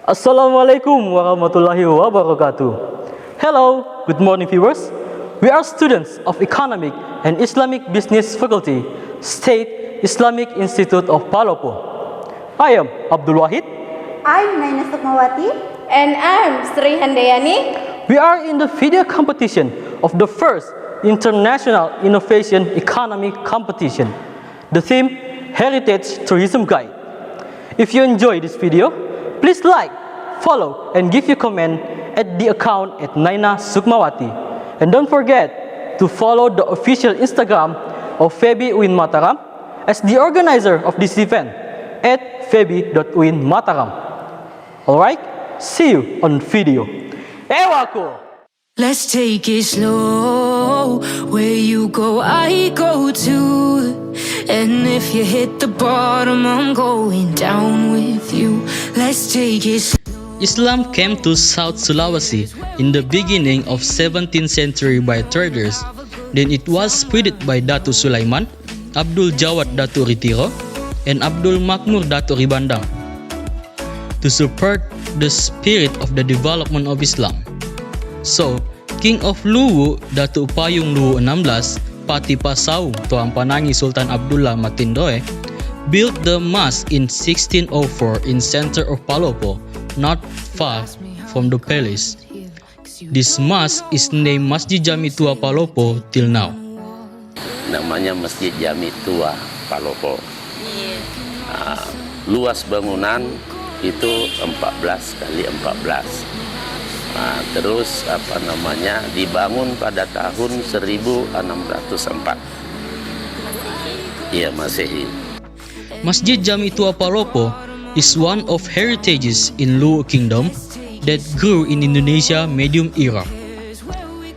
Assalamualaikum warahmatullahi wabarakatuh. Hello, good morning viewers. We are students of Economic and Islamic Business Faculty, State Islamic Institute of Palopo. I am Abdul Wahid. I'm Naina Sukmawati. And I'm Sri Handayani. We are in the video competition of the first International Innovation Economy Competition. The theme, Heritage Tourism Guide. If you enjoy this video, please like, follow, and give your comment at the account at Naina Sukmawati. And don't forget to follow the official Instagram of FEBI UIN Mataram as the organizer of this event at febi.uinmataram. Alright, see you on video. Ewaku! Let's take it slow. Where you go, I go too. And if you hit the bottom, I'm going down with you. Let's take it slow. Islam came to South Sulawesi in the beginning of 17th century by traders. Then it was spread by Datu Sulaiman, Abdul Jawad Datu Ritiro, and Abdul Makmur Datu Ribandang to support the spirit of the development of Islam. So, King of Luwu, Datu Upayung Luwu 16, Pati Pasaung Tuang Panangi Sultan Abdullah Matindoe, built the mosque in 1604 in center of Palopo, not far from the palace. This mosque is named Masjid Jami Tua Palopo till now. Namanya Masjid Jami Tua Palopo. Luas bangunan itu 14 kali 14. Terus dibangun pada tahun 1604. Iya, Masehi. Masjid Jami Tua Palopo is one of heritages in Luwu Kingdom that grew in Indonesia medium era.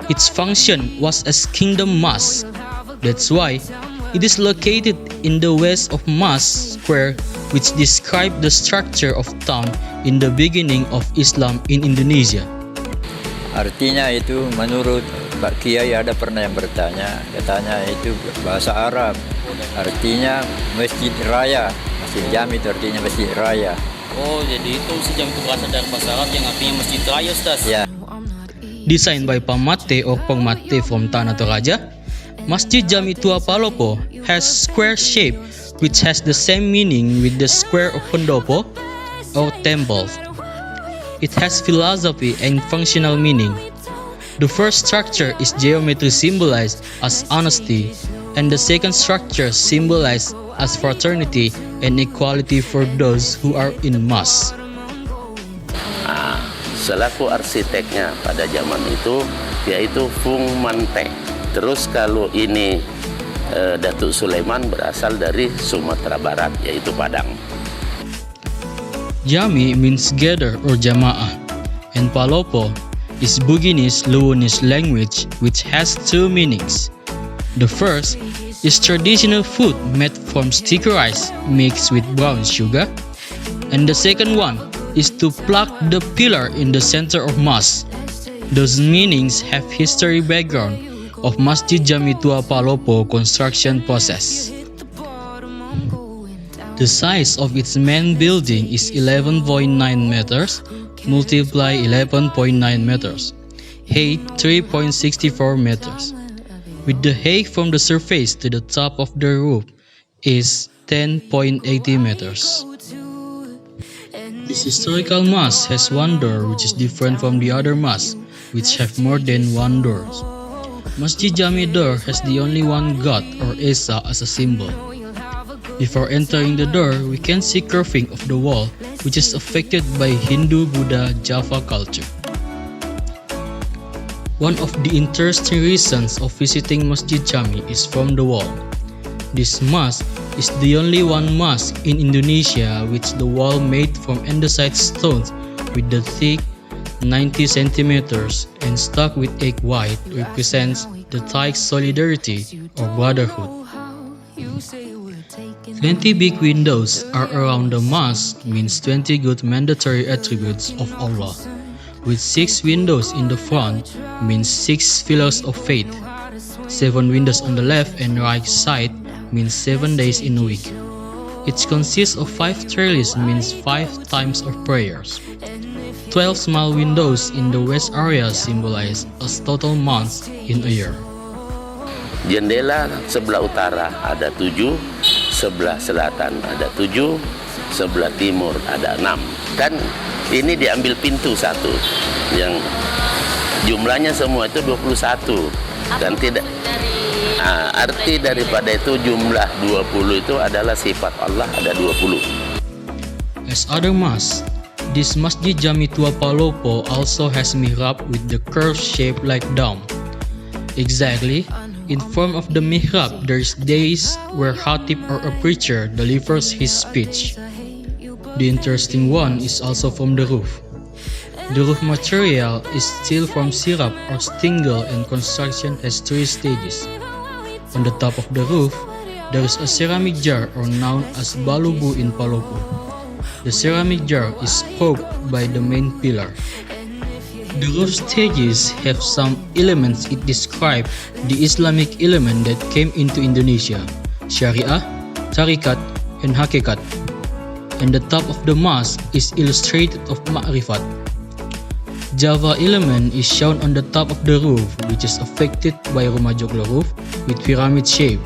Its function was as kingdom mosque. That's why it is located in the west of Mosque Square, which described the structure of town in the beginning of Islam in Indonesia. Artinya itu menurut Pak Kiai ada pernah yang bertanya, katanya itu bahasa Arab. Artinya Masjid Raya. Masjid Jami itu artinya Masjid Raya. Oh, jadi itu Masjid Jami itu berasal dari bahasa Arab yang artinya Masjid Raya, Ustaz. Ya. Designed by Pamate or Pengmate from Tanah Toraja, Masjid Jami Tua Palopo has square shape which has the same meaning with the square of Pendopo or temple. It has philosophy and functional meaning. The first structure is geometry symbolized as honesty, and the second structure symbolized as fraternity and equality for those who are in mosque. Selaku arsiteknya pada zaman itu yaitu Fung Mante. Terus kalau ini Datuk Sulaiman berasal dari Sumatera Barat, yaitu Padang. Jami means gather or jama'ah, and Palopo is Buginese Luwunese language which has two meanings. The first is traditional food made from sticky rice mixed with brown sugar, and the second one is to plug the pillar in the center of mosque. Those meanings have history background of Masjid Jami Tua Palopo construction process. The size of its main building is 11.9 meters multiply 11.9 meters, height 3.64 meters. With the height from the surface to the top of the roof is 10.80 meters. This historical mosque has one door which is different from the other mosques which have more than one door. Masjid Jami door has the only one God or Esa as a symbol. Before entering the door, we can see curving of the wall which is affected by Hindu Buddha Java culture. One of the interesting reasons of visiting Masjid Jami is from the wall. This mosque is the only one mosque in Indonesia which the wall made from andesite stones with the thick 90 centimeters and stuck with egg white represents the Thai solidarity or brotherhood. 20 big windows are around the mosque means 20 good mandatory attributes of Allah. With 6 windows in the front means 6 pillars of faith. 7 windows on the left and right side means 7 days in a week. It consists of 5 trellis, means 5 times of prayers. 12 small windows in the west area symbolize a total month in a year. Jendela sebelah utara ada 7, sebelah selatan ada 7, sebelah timur ada 6. Kan ini diambil pintu satu, yang jumlahnya semua itu 21. Dan tidak arti daripada itu jumlah 20 itu adalah sifat Allah, ada 20. As other mosques, this Masjid Jami Tua Palopo also has mihrab with the curved shape like dome. Exactly, in front of the mihrab there is days where khatib or a preacher delivers his speech. The interesting one is also from the roof. The roof material is steel from syrup or shingle, and construction has 3 stages. On the top of the roof, there is a ceramic jar or known as balubu in Palopo. The ceramic jar is propped by the main pillar. The roof stages have some elements it describe the Islamic element that came into Indonesia, Syariah, Tarikat, and Hakikat. And the top of the mosque is illustrated of Ma'rifat. Java element is shown on the top of the roof, which is affected by rumah joglo roof with pyramid shape.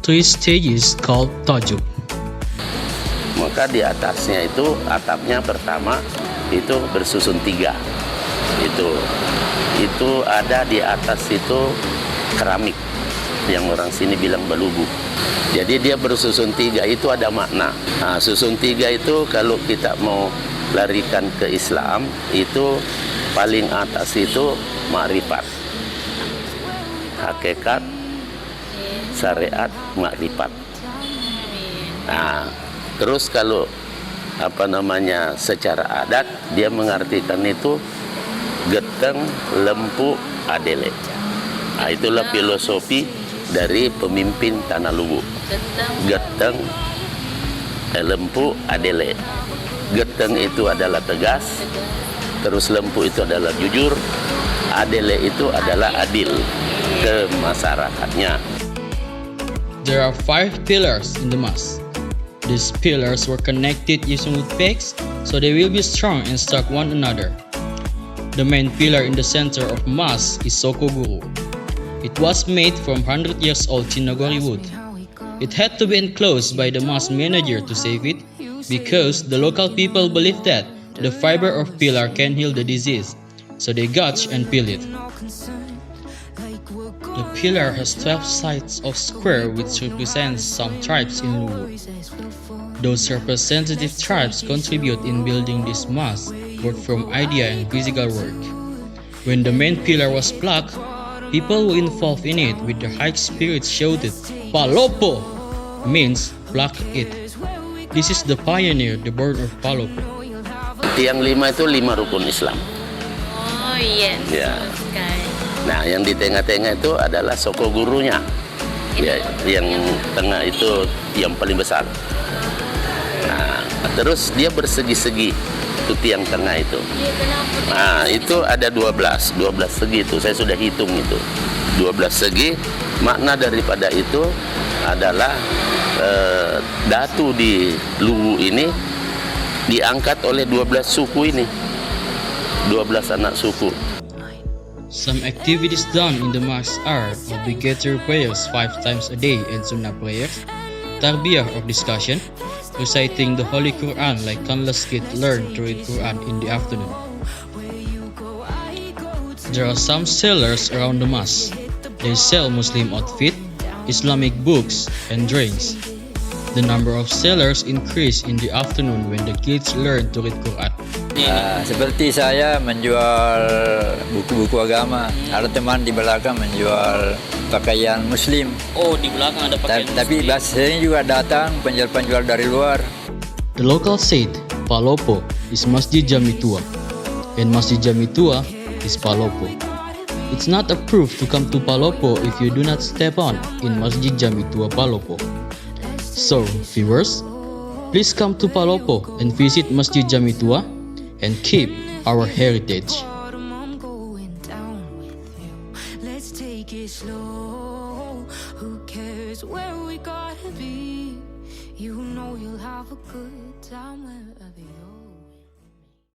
3 stages called tajuk. Maka di atasnya itu atapnya pertama itu bersusun 3. Itu ada di atas itu keramik yang orang sini bilang balubu. Jadi dia bersusun 3, itu ada makna. Nah, susun 3 itu kalau kita mau larikan ke Islam, itu paling atas itu ma'rifat, hakikat, syariat, ma'rifat. Nah, terus kalau secara adat dia mengartikan itu geteng, lempu, adele. Nah, itulah filosofi dari pemimpin Tanah Luwu. Geteng, lempu, adele. Geteng itu adalah tegas, terus lempu itu adalah jujur, adele itu adalah adil ke masyarakatnya. There are 5 pillars in the mosque. These pillars were connected using wood pegs, so they will be strong and struck one another. The main pillar in the center of mosque is Soko Guru. It was made from 100 years old Chinagori wood. It had to be enclosed by the mosque manager to save it, because the local people believe that the fiber of pillar can heal the disease, so they gouge and peel it. The pillar has 12 sides of square, which represents some tribes in Luwu. Those representative tribes contribute in building this mosque, both from idea and physical work. When the main pillar was plucked, people who involved in it with the high spirit shouted, "Palopo!" means pluck it. This is the pioneer, the born of Palopo. Yang 5 itu 5 rukun Islam. Oh iya. Ya. Nah, yang di tengah-tengah itu adalah Soko Gurunya. Ya, yang tengah itu yang paling besar. Nah, terus dia bersegi-segi itu tiang tengah itu. Nah, itu ada 12 segi itu. Saya sudah hitung itu. 12 segi. Makna daripada itu adalah datu di Luwu ini diangkat oleh 12 suku ini. 12 anak suku. Some activities done in the mosque are obligatory prayers 5 times a day and sunnah prayers, tarbiyah or discussion, reciting the Holy Quran like countless kids learn to read Quran in the afternoon. There are some sellers around the mosque. They sell Muslim outfit, Islamic books, and drinks. The number of sellers increase in the afternoon when the kids learn to read Quran. Seperti saya menjual buku-buku agama, ada teman di belakang menjual pakaian Muslim. Oh, di belakang ada pakaian Tapi Muslim. biasanya juga datang penjual-penjual dari luar. The local said Palopo is Masjid Jami Tua, and Masjid Jami Tua is Palopo. It's not approved to come to Palopo if you do not step on in Masjid Jami Tua Palopo. So, viewers, please come to Palopo and visit Masjid Jami Tua and keep our heritage.